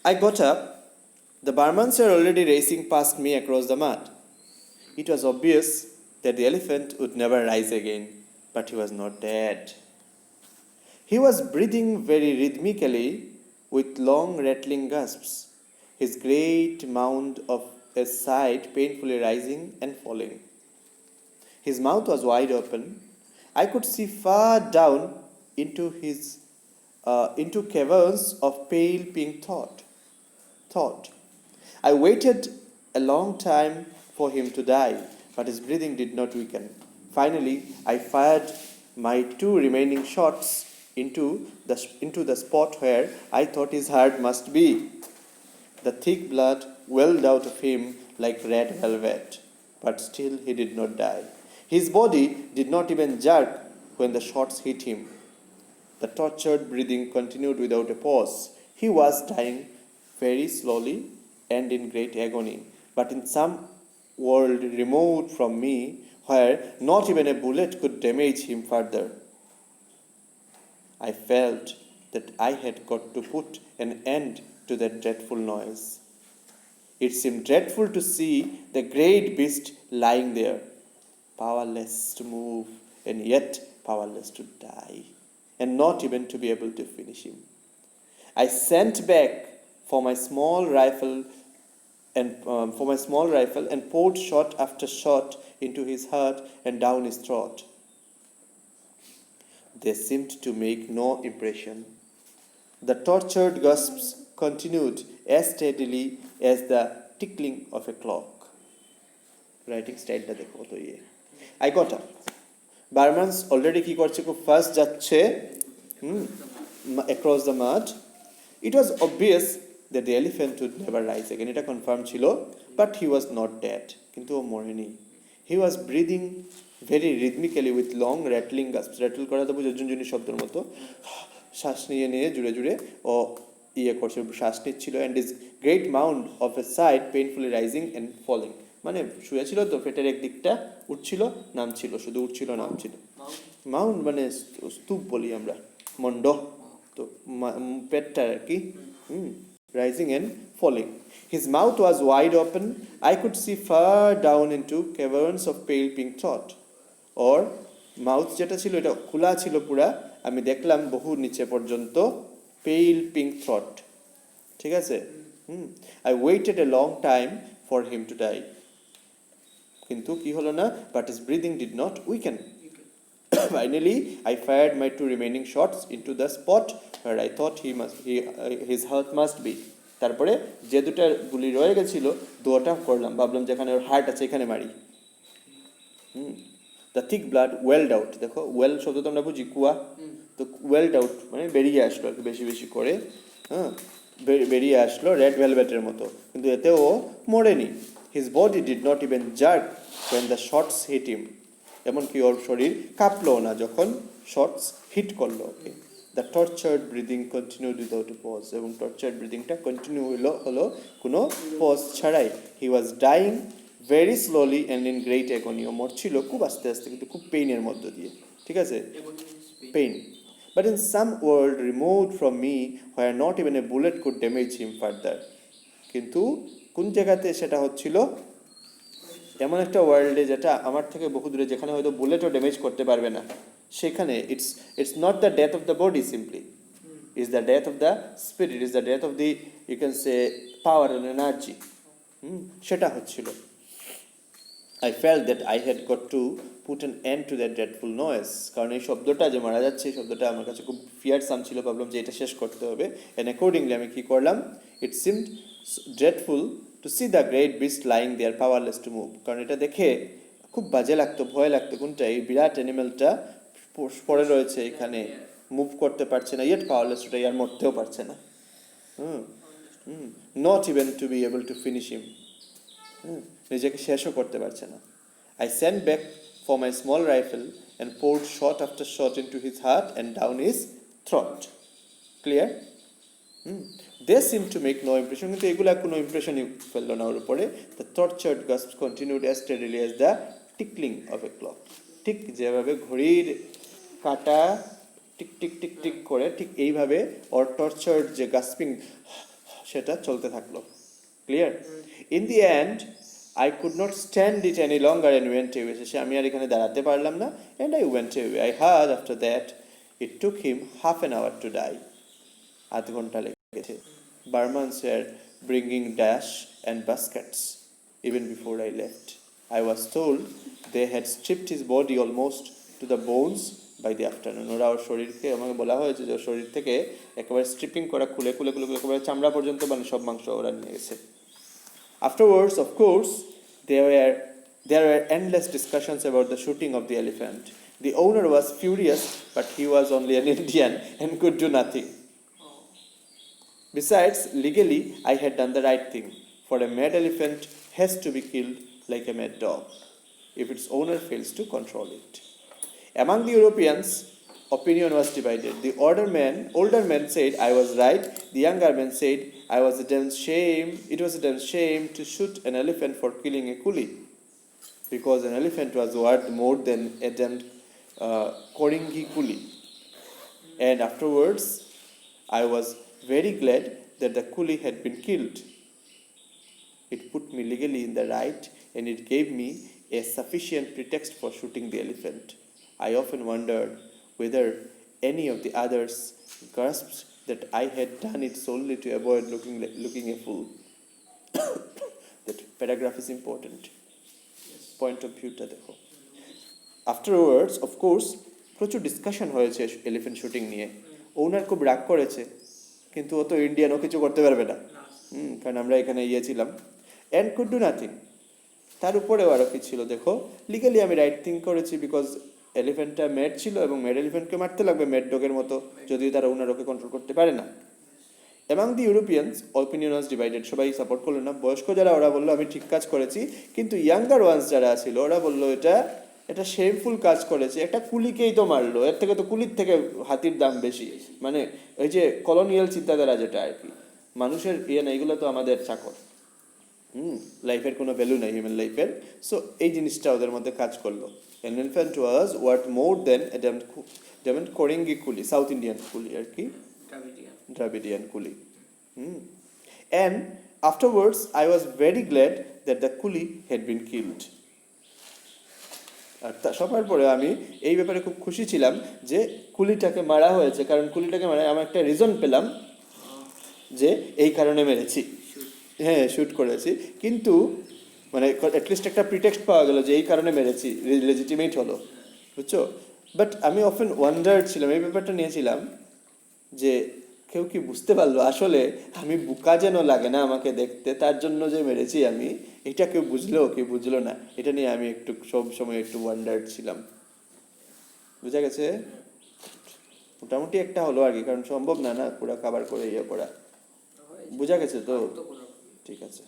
I got up. The Burmans were already racing past me across the mud. It was obvious that the elephant would never rise again, but he was not dead. He was breathing very rhythmically with long rattling gasps, his great mound of a side painfully rising and falling. His mouth was wide open. I could see far down into caverns of pale pink thought. I waited a long time for him to die, but his breathing did not weaken. Finally, I fired my 2 remaining shots into the spot where I thought his heart must be. The thick blood welled out of him like red velvet, but still he did not die. His body did not even jerk when the shots hit him. The tortured breathing continued without a pause. He was dying very slowly and in great agony, but in some world removed from me, where not even a bullet could damage him further. I felt that I had got to put an end to that dreadful noise. It seemed dreadful to see the great beast lying there, powerless to move and yet powerless to die, and not even to be able to finish him. I sent back for my small rifle and poured shot after shot into his heart and down his throat. They seemed to make no impression. The tortured gasps continued as steadily as the tickling of a clock. Writing style ta dekho to ye. I got up. Burmans already ki korche খুব fast যাচ্ছে across the mud. It was obvious that the elephant would never rise again. এটা confirm ছিল, but he was not dead. কিন্তু ও মরেনি. He was breathing very rhythmically with long rattling gasps. Rattle করা তো বুঝো ঝুনঝুনি শব্দের মতো। শ্বাস নিয়ে নিয়ে জুড়ে জুড়ে ও করছে, শ্বাস নিচ্ছিল, and his great mound of a side painfully rising and falling. মানে শুয়ে ছিল তো পেটের এক দিকটা উঠছিল নামছিল, শুধু উঠছিল নামছিল। মাউন্ড মানে স্তূপ বলি আমরা, মন্ড তো পেটটা আর কি, rising and falling. His mouth was wide open. I could see far down into caverns of pale pink thought. Or mouth যেটা ছিল এটা খোলা ছিল পুরা, আমি দেখলাম বহু নিচে পর্যন্ত pale pink thought. ঠিক আছে? I waited a long time for him to die. কিন্তু কি হলো না, but his breathing did not weaken. Finally, I fired my 2 remaining shots into the spot where I thought his heart must be. তারপরে যে দুটো গুলি রয়ে গেছিল দুটো করলাম, ভাবলাম যেখানে ওর হার্ট আছে এখানে মারি। The thick blood welled out. দেখো ওয়েল শব্দ তো আমরা বুঝি কুয়া, তো welled out মানে বেরিয়ে আসলো একটু বেশি বেশি করে, বেরিয়ে আসলো রেড ভেলভেটের মতো, কিন্তু এতে ও মরেনি। His body did not even jerk when the shots hit him. এমনকি ওর শরীর কাঁপলো না যখন শটস হিট করলো ওকে। The tortured breathing continued without a pause. এবং tortured breathingটা কন্টিনিউ হলো কোনো পজ ছাড়াই। He was dying very slowly and in great agony. ও মরছিল খুব আস্তে আস্তে কিন্তু খুব পেইনের মধ্য দিয়ে, ঠিক আছে, pain. But in some world removed from me where not even a bullet could damage him further. কিন্তু কোন জায়গাতে সেটা হচ্ছিল, এমন একটা ওয়ার্ল্ডে যেটা আমার থেকে বহু দূরে, যেখানে হয়তো বুলেটও ড্যামেজ করতে পারবে না, সেখানে it's not the death of the body simply, it's the death of the spirit, it's the death of the, you can say, power and energy. সেটা হচ্ছিল। I felt that I had got to put an end to that dreadful noise. কারণ এই শব্দটা যে মারা যাচ্ছে, এই শব্দটা আমার কাছে খুব ফিয়ারসাম ছিল, ভাবলাম যে এটা শেষ করতে হবে। And accordingly আমি কি করলাম, it seemed dreadful to see the great beast lying there powerless to move. কারণ এটা দেখে খুব বাজে লাগতো, ভয় লাগতো, কোনটা এই বিরাট অ্যানিমেলটা পড়ে রয়েছে এখানে, মুভ করতে পারছে না, yet powerless to die, আর মরতেও পারছে না, not even to be able to finish him, নিজেকে শেষও করতে পারছে না। I sent back for my small rifle and poured shot after shot into his heart and down his throat. Clear? They seemed to make no impression. কিন্তু এগুলা কোনো ইমপ্রেশনই ফেললো না ওর উপরে। The tortured gasps continued as steadily as the tickling of a clock. ঠিক যেভাবে ঘড়ির কাঁটা টিক টিক টিক টিক করে, ঠিক এইভাবে ওর টর্চার্ড যে গাস্পিং সেটা চলতে থাকলো। Clear? In the end I could not stand it any longer and went away. শেষে আমি আর এখানে দাঁড়াতে পারলাম না, and I went away. I heard after that it took him half an hour to die. আধ ঘন্টা লেগেছে। Burmans were bringing dash and baskets even before I left. I was told they had stripped his body almost to the bones by the afternoon. ওরা ওর শরীরকে, আমাকে বলা হয়েছে যে শরীর থেকে একেবারে স্ট্রিপিং করা, খুলে খুলে খুলে খুলে একেবারে চামড়া পর্যন্ত মানে সব মাংস ওরা নিয়ে গেছে। Afterwards, of course, there were endless discussions about the shooting of the elephant. The owner was furious, but he was only an Indian and could do nothing. Besides, legally, I had done the right thing, for a mad elephant has to be killed like a mad dog if its owner fails to control it. Among the Europeans, opinion was divided. The older man said I was right. The younger man said it was a damn shame to shoot an elephant for killing a coolie, because an elephant was worth more than a damned Koringi coolie. And afterwards, I was very glad that the coolie had been killed. It put me legally in the right, and it gave me a sufficient pretext for shooting the elephant. I often wondered whether any of the others grasped that I had done it solely to avoid looking a fool. That paragraph is important. Point of view ta dekho. Afterwards, of course, প্রচুর discussion হয়েছে elephant shooting নিয়ে। ওনার খুব রাগ করেছে, কিন্তু ও তো Indian, ও কিছু করতে পারবে না, কারণ আমরা এখানে ছিলাম। And could do nothing. তার উপরেও আরও কি ছিল দেখো, লিগালি আমি রাইট থিং করেছি, বিকজ এলিফ্যান্টটা মেড ছিল এবং মেড এলিফ্যান্টকে মারতে লাগবে মেড ডগের মতো, যদিও তারা ওনার ওকে কন্ট্রোল করতে পারে না। অ্যামাং দি ইউরোপিয়ানস অপিনিয়ন ওয়াজ ডিভাইডেড। সবাই সাপোর্ট করলো না। বয়স্ক যারা ওরা বললো আমি ঠিক কাজ করেছি, কিন্তু ইয়াঙ্গার ওয়ান্স যারা ছিল ওরা বললো এটা শেমফুল কাজ করেছে, একটা কুলিকেই তো মারলো, এর থেকে তো কুলির থেকে হাতির দাম বেশি। মানে ওই যে কলোনিয়াল চিন্তাধারা যেটা আর কি, মানুষের না, এগুলো তো আমাদের চাকর, লাইফের কোনো ভ্যালু নেই হিউম্যান লাইফের। সো এই জিনিসটা ওদের মধ্যে কাজ করলো। An elephant was worth more than a damned Koringi coolie, South Indian coolie আর কি, Dravidian coolie. And afterwards, I was very glad that the coolie had been killed. আর সবার পরে আমি এই ব্যাপারে খুব খুশি ছিলাম যে কুলিটাকে মারা হয়েছে, কারণ কুলিটাকে মারা আমি একটা রিজন পেলাম যে এই কারণে মেরেছি, হ্যাঁ শ্যুট করেছি, কিন্তু মানে অ্যাটলিস্ট একটা প্রিটেক্সট পাওয়া গেল যে এই কারণে মেরেছি, লেজিটিমেট হলো, বুঝছো? বাট আমি অফেন ওয়ান্ডার ছিলাম, এই ব্যাপারটা নিয়েছিলাম যে কেউ কি বুঝতে পারলো আসলে আমি বোকা যেন লাগে না আমাকে দেখতে, তার জন্য যে মেরেছি আমি, এটা কেউ বুঝলো না, এটা নিয়ে আমি একটু সব সময় একটু ওয়ান্ডার ছিলাম। বুঝা গেছে? মোটামুটি একটা হলো আর কি, কারণ সম্ভব না পুরো কভার করে করা। বুঝা গেছে তো? ঠিক আছে।